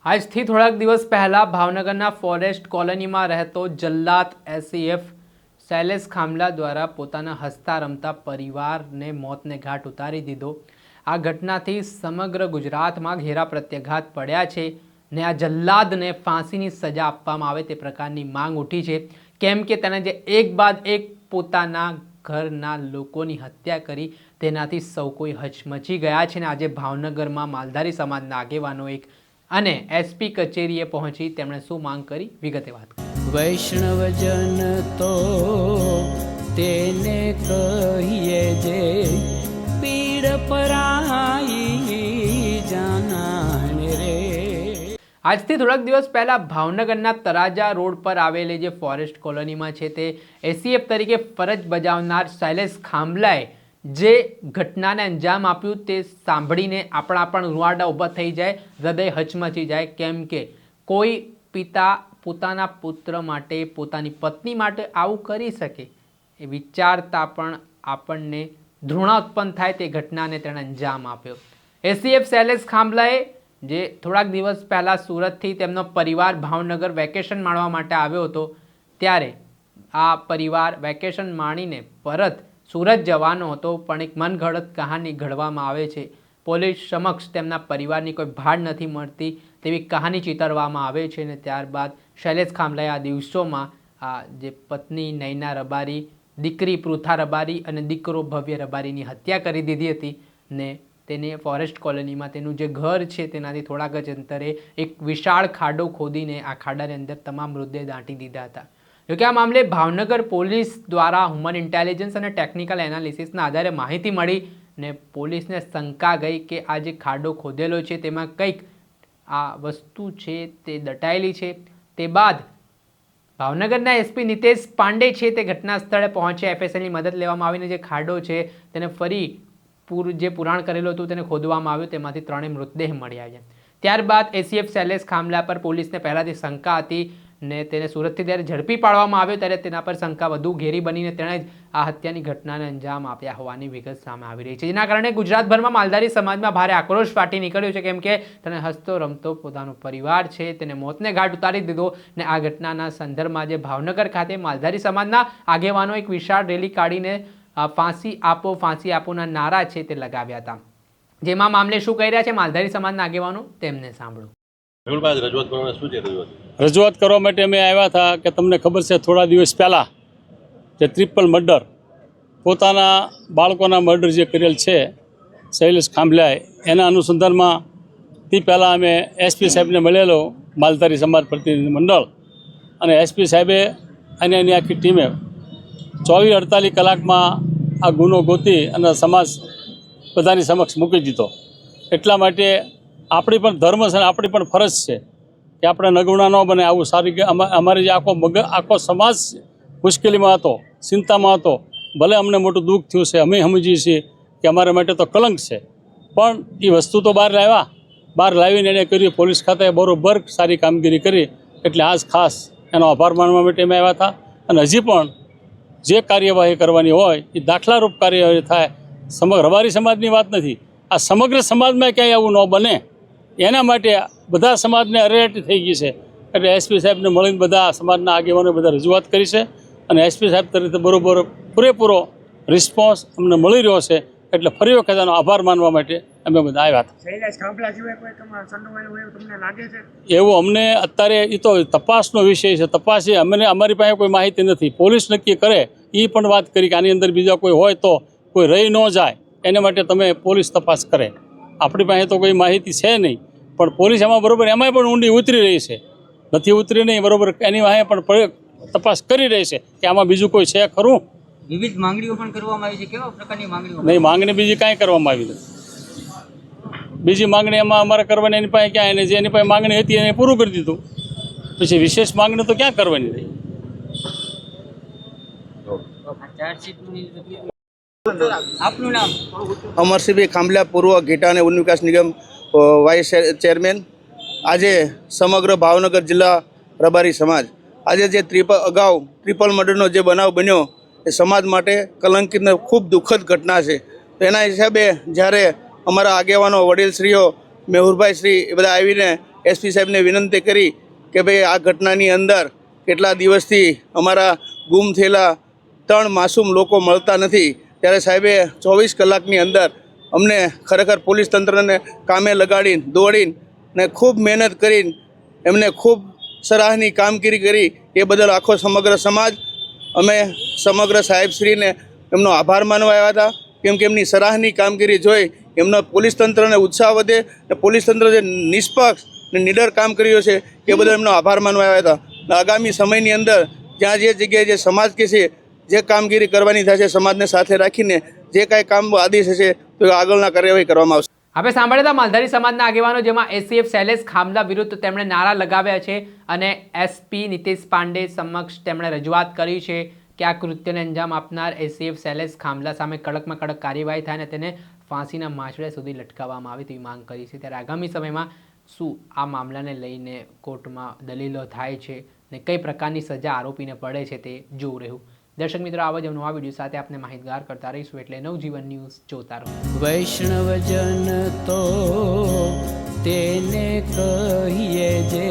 આજથી થોડાક દિવસ પહેલા ભાવનગરના ફોરેસ્ટ કોલોનીમાં રહેતો જલ્લાદ એસીએફ શૈલેષ ખામલા દ્વારા પોતાના હસતા રમતા પરિવારને મોતને ઘાટ ઉતારી દીધો। આ ઘટનાથી સમગ્ર ગુજરાતમાં ઘેરા પ્રત્યાઘાત પડ્યા છે ને આ જલ્લાદને ફાંસીની સજા આપવામાં આવે તે પ્રકારની માંગ ઉઠી છે, કેમ કે તેણે જે એક બાદ એક પોતાના ઘરના લોકોની હત્યા કરી તેનાથી સૌ કોઈ હચમચી ગયા છે ને આજે ભાવનગરમાં માલધારી સમાજના આગેવાનો એક અને એસપી કચેરીએ પહોંચી તેમણે શું માંગ કરી વિગતે વાત કરી। વૈષ્ણવજન તો તેને કહીએ જે પીડ પરાઈ જાનાને રે। આજથી થોડાક દિવસ પહેલા ભાવનગરના તરાજા રોડ પર આવેલી જે ફોરેસ્ટ કોલોનીમાં છે તે એસીએફ તરીકે ફરજ બજાવનાર શૈલેષ ખામલાએ જે ઘટનાને અંજામ આપ્યું તે સાંભળીને આપણા પણ રૂવાડા ઊભા થઈ જાય, હૃદય હચમચી જાય, કેમ કે કોઈ પિતા પોતાના પુત્ર માટે, પોતાની પત્ની માટે આવું કરી શકે એ વિચારતા પણ આપણને ધૃણા ઉત્પન્ન થાય। તે ઘટનાને તેણે અંજામ આપ્યો। એસીએફ શૈલેષ ખામલાએ જે થોડાક દિવસ પહેલાં સુરતથી તેમનો પરિવાર ભાવનગર વેકેશન માણવા માટે આવ્યો હતો, ત્યારે આ પરિવાર વેકેશન માણીને પરત સુરત જવાનો હતો, પણ એક મનગઢંત કહાની ઘડવામાં આવે છે। પોલીસ સમક્ષ તેમના પરિવારની કોઈ ભાડ નથી મળતી તેવી કહાની ચિતરવામાં આવે છે અને ત્યારબાદ શૈલેષ ખામલાએ આ દિવસોમાં આ જે પત્ની નૈના રબારી, દીકરી પૃથા રબારી અને દીકરો ભવ્ય રબારીની હત્યા કરી દીધી હતી ને તેને ફોરેસ્ટ કોલોનીમાં તેનું જે ઘર છે તેનાથી થોડાક જ અંતરે એક વિશાળ ખાડો ખોદીને આ ખાડાની અંદર તમામ મૃતદેહ દાટી દીધા હતા। જોકે આ મામલે ભાવનગર પોલીસ દ્વારા હ્યુમન ઇન્ટેલિજન્સ અને ટેકનિકલ એનાલિસિસના આધારે માહિતી મળી ને પોલીસને શંકા ગઈ કે આ જે ખાડો ખોદેલો છે તેમાં કંઈક આ વસ્તુ છે તે દટાયેલી છે। તે બાદ ભાવનગરના એસપી નિતેશ પાંડે છે તે ઘટના સ્થળે પહોંચ્યા। એફએસએલની મદદ લેવામાં આવીને જે ખાડો છે તેને ફરી જે પુરાણ કરેલું હતું તેને ખોદવામાં આવ્યું, તેમાંથી 3 મૃતદેહ મળી આવ્યા। ત્યારબાદ એસીએફ શૈલેષ ખામલા પર પોલીસને પહેલાંથી શંકા હતી ને તેને સુરતથી જ્યારે ઝડપી પાડવામાં આવ્યો ત્યારે તેના પર શંકા વધુ ઘેરી બનીને તેણે જ આ હત્યાની ઘટનાને અંજામ આપ્યા હોવાની વિગત સામે આવી રહી છે, જેના કારણે ગુજરાતભરમાં માલધારી સમાજમાં ભારે આક્રોશ ફાટી નીકળ્યો છે, કેમ કે તેણે હસતો રમતો પોતાનો પરિવાર છે તેને મોતને ઘાટ ઉતારી દીધો ને આ ઘટનાના સંદર્ભમાં જે ભાવનગર ખાતે માલધારી સમાજના આગેવાનો એક વિશાળ રેલી કાઢીને ફાંસી આપોના નારા છે તે લગાવ્યા હતા। જેમાં મામલે શું કહી રહ્યા છે માલધારી સમાજના આગેવાનો તેમને સાંભળો। રજૂઆત કરવા માટે અમે આવ્યા હતા કે તમને ખબર છે થોડા દિવસ પહેલાં જે ટ્રિપલ મર્ડર, પોતાના બાળકોના મર્ડર જે કરેલ છે શૈલેષ ખામલાએ, એના અનુસંધાનમાં તે પહેલાં અમે એસપી સાહેબને મળેલો, માલધારી સમાજ પ્રતિનિધિ મંડળ, અને એસપી સાહેબે અને એની આખી ટીમે 24-48 કલાકમાં આ ગુનો ગોતી અને સમાજ બધાની સમક્ષ મૂકી દીધો। એટલા માટે આપણી પણ ધર્મ છે અને આપણી પણ ફરજ છે કે આપણે નગુણા ન બને આવું સારી કે અમારી જે આખો સમાજ મુશ્કેલીમાં હતો, ચિંતામાં હતો, ભલે અમને મોટું દુઃખ થયું છે, અમે સમજીએ છીએ કે અમારા માટે તો કલંક છે, પણ એ વસ્તુ તો બહાર લાવીને એને કરી। પોલીસ ખાતાએ બરોબર સારી કામગીરી કરી, એટલે આજ ખાસ એનો આભાર માનવા માટે અમે આવ્યા હતા। અને હજી પણ જે કાર્યવાહી કરવાની હોય એ દાખલારૂપ કાર્યવાહી થાય। સમગ્ર રબારી સમાજની વાત નથી, આ સમગ્ર સમાજમાં ક્યાંય આવું ન બને એના માટે બધા સમાજને અરેટી થઈ ગઈ છે, એટલે એસપી સાહેબને મળીને બધા સમાજના આગેવાનોએ બધા રજૂઆત કરી છે અને એસપી સાહેબ તરીકે બરોબર પૂરેપૂરો રિસ્પોન્સ અમને મળી રહ્યો છે, એટલે ફરી વખત એનો આભાર માનવા માટે અમે બધા આવ્યા હતા। એવું અમને અત્યારે એ તો તપાસનો વિષય છે, તપાસ એ અમારી પાસે કોઈ માહિતી નથી, પોલીસ નક્કી કરે। એ પણ વાત કરી કે આની અંદર બીજા કોઈ હોય તો કોઈ રહી ન જાય એના માટે તમે પોલીસ તપાસ કરે। આપણી પાસે તો કોઈ માહિતી છે નહીં, પણ પોલીસ એમાં બરાબર એમાંય પણ ઊંડી ઉતરી રહી છે, નથી ઉતરી નહીં બરાબર, એની વાંહે પણ તપાસ કરી રહી છે કે આમાં બીજું કોઈ છે ખરું। વિવિધ માંગણીઓ પણ કરવામાં આવી છે, કેવા પ્રકારની માંગણીઓ? નહીં, માંગણી બીજી કાંઈ કરવામાં આવી નથી। બીજી માંગણી એમાં અમારે કરવાની એની પાસે ક્યાં, એને જે એની પાસે માંગણી હતી એને પૂરું કરી દીધું, પછી વિશેષ માંગણી તો ક્યાં કરવાની રહી। આપનું નામ? અમરસિંહભાઈ ખામલા, પૂર્વ ઘેટા અને વન વિકાસ નિગમ વાઇસ ચેરમેન। આજે સમગ્ર ભાવનગર જિલ્લા રબારી સમાજ આજે જે ટ્રિપલ મર્ડરનો જે બનાવ બન્યો એ સમાજ માટે કલંકિત અને ખૂબ દુઃખદ ઘટના છે। એના હિસાબે જ્યારે અમારા આગેવાનો વડીલશ્રીઓ, મેહુરભાઈ શ્રી એ બધા આવીને એસપી સાહેબને વિનંતી કરી કે ભાઈ આ ઘટનાની અંદર કેટલા દિવસથી અમારા ગુમ થયેલા 3 માસૂમ લોકો મળતા નથી, ત્યારે સાહેબે 24 કલાકની અંદર અમને ખરેખર પોલીસ તંત્રને કામે લગાડીને દોડીને ને ખૂબ મહેનત કરીને એમને ખૂબ સરાહની કામગીરી કરી, એ બદલ આખો સમગ્ર સમાજ અમે સમગ્ર સાહેબશ્રીને એમનો આભાર માનવા આવ્યા હતા, કેમ કે એમની સરાહની કામગીરી જોઈ એમનો પોલીસ તંત્રને ઉત્સાહ વધે અને પોલીસ તંત્ર જે નિષ્પક્ષ ને નિડર કામ કર્યું છે એ બદલ એમનો આભાર માનવા આવ્યા હતા. આગામી સમયની અંદર જ્યાં જે જગ્યાએ જે સમાજ કે છે જે કામગીરી કરવાની થશે, સમાજને સાથે રાખીને જે કાંઈ કામ આદેશ હશે તો આગળના કાર્યવાહી કરવામાં આવશે. આપણે સાંભળ્યા હતા માલધારી સમાજના આગેવાનો, જેમાં એસીએફ શૈલેષ ખામલા વિરુદ્ધ તેમણે નારા લગાવ્યા છે અને એસપી નીતિશ પાંડે સમક્ષ તેમણે રજૂઆત કરી છે કે આ કૃત્યને અંજામ આપનાર એસીએફ શૈલેષ ખામલા સામે કડકમાં કડક કાર્યવાહી થાય અને તેને ફાંસીના માંચડે સુધી લટકાવવામાં આવે તેવી માંગ કરી છે. ત્યારે આગામી સમયમાં શું આ મામલાને લઈને કોર્ટમાં દલીલો થાય છે ને કઈ પ્રકારની સજા આરોપીને પડે છે તે જોવું રહ્યું. દર્શક મિત્રો, આવા જ નવા વિડીયો સાથે આપણે માહિતગાર કરતા રહીશું, એટલે નવજીવન ન્યૂઝ જોતા રહો. વૈષ્ણવજન તો તેને કહીએ જે